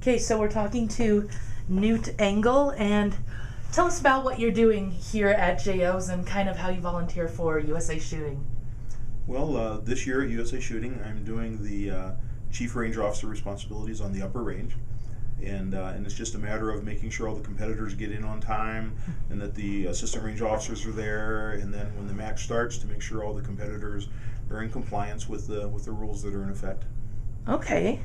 Okay, so we're talking to Newt Engle, and tell us about what you're doing here at JOs and kind of how you volunteer for USA Shooting. Well, this year at USA Shooting, I'm doing the Chief Range Officer responsibilities on the upper range. And it's just a matter of making sure all the competitors get in on time and that the assistant range officers are there, and then when the match starts to make sure all the competitors are in compliance with the rules that are in effect. Okay.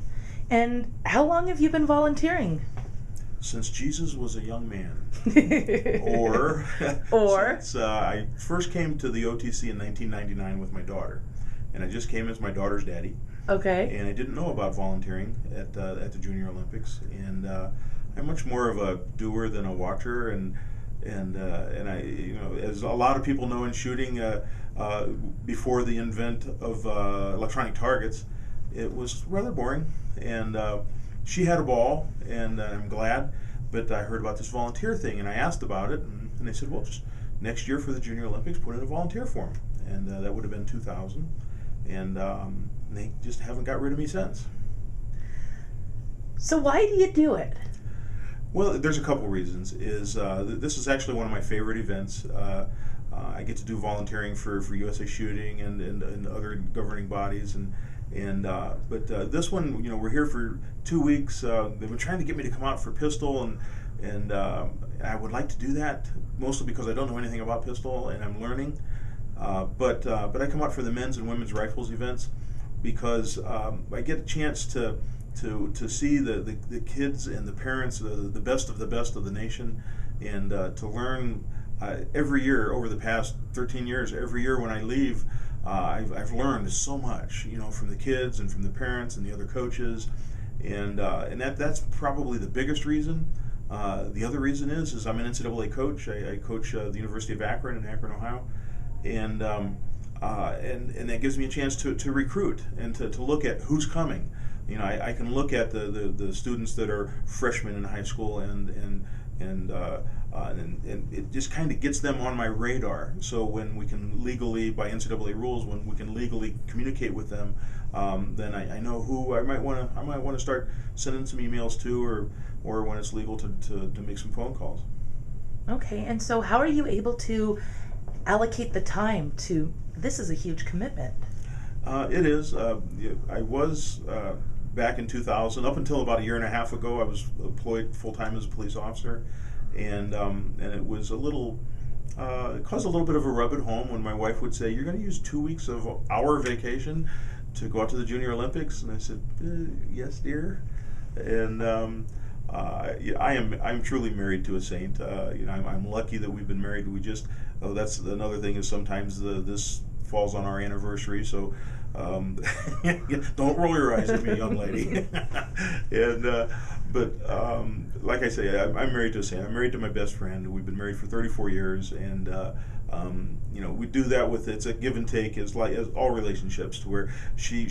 And how long have you been volunteering? Since Jesus was a young man. Or since I first came to the OTC in 1999 with my daughter. And I just came as my daughter's daddy. Okay. And I didn't know about volunteering at the Junior Olympics, and I'm much more of a doer than a watcher, and I, as a lot of people know in shooting, before the invent of electronic targets, it was rather boring, and she had a ball, and I'm glad, but I heard about this volunteer thing, and I asked about it, and they said, well, just next year for the Junior Olympics, put in a volunteer form, and that would have been 2000, and they just haven't got rid of me since. So why do you do it? Well, there's a couple reasons. This is actually one of my favorite events. I get to do volunteering for USA Shooting and other governing bodies, but this one, we're here for 2 weeks. They've been trying to get me to come out for pistol, and I would like to do that mostly because I don't know anything about pistol and I'm learning. But I come out for the men's and women's rifles events because I get a chance to see the kids and the parents, the best of the nation, and to learn every year over the past 13 years. Every year when I leave, I've learned so much, from the kids and from the parents and the other coaches, and that's probably the biggest reason. The other reason is I'm an NCAA coach. I coach the University of Akron in Akron, Ohio. And that gives me a chance to recruit and to look at who's coming. I can look at the students that are freshmen in high school and it just kind of gets them on my radar. So when we can legally, by NCAA rules, when we can legally communicate with them, then I know who I might want to start sending some emails to, or when it's legal to make some phone calls. Okay, and so how are you able to allocate the time to, this is a huge commitment. It is. I was, back in 2000, up until about a year and a half ago, I was employed full-time as a police officer, and it was it caused a little bit of a rub at home when my wife would say, you're going to use 2 weeks of our vacation to go out to the Junior Olympics? And I said, yes, dear. And I'm truly married to a saint. I'm lucky that we've been married. That's another thing, is sometimes this falls on our anniversary, so don't roll your eyes at me, young lady. But like I say, I'm married to a saint. I'm married to my best friend. We've been married for 34 years, and we do that it's a give and take, as all relationships, to where she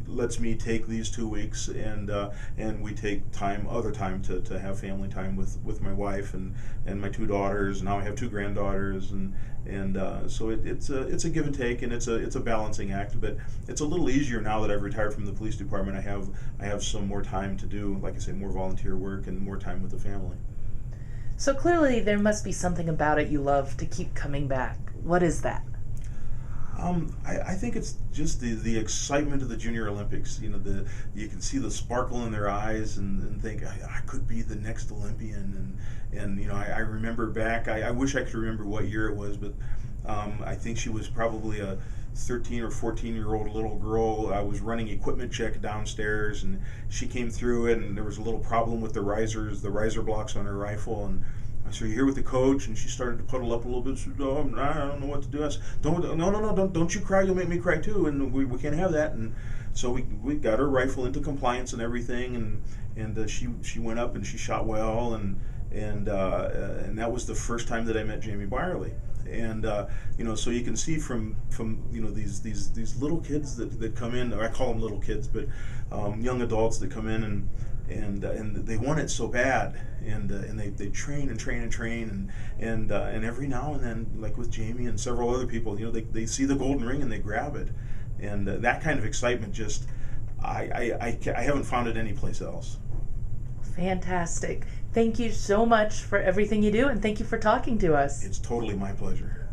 lets me take these 2 weeks, and we take other time to have family time with my wife and my 2 daughters. Now I have 2 granddaughters, and so it's a give and take, and it's a balancing act. But it's a little easier now that I've retired from the police department. I have some more time to do, like I say, more volunteer work and more time with the family. So clearly there must be something about it you love to keep coming back. What is that? I think it's just the excitement of the Junior Olympics. You can see the sparkle in their eyes and think, I could be the next Olympian. And I remember back, I wish I could remember what year it was, but I think she was probably a 13 or 14-year-old little girl. I was running equipment check downstairs, and she came through it, and there was a little problem with the riser blocks on her rifle, and I said, "You're here with the coach," and she started to puddle up a little bit. She said, "Oh, I don't know what to do." I said, don't you cry, you'll make me cry too, and we can't have that. And so we got her rifle into compliance and everything, and she went up and she shot well, and that was the first time that I met Jamie Byerly. And so you can see from these little kids that come in, or I call them little kids, but young adults that come in and they want it so bad, and they train and every now and then, like with Jamie and several other people, they see the golden ring and they grab it, and that kind of excitement, just I haven't found it anyplace else. Fantastic. Thank you so much for everything you do, and thank you for talking to us. It's totally my pleasure.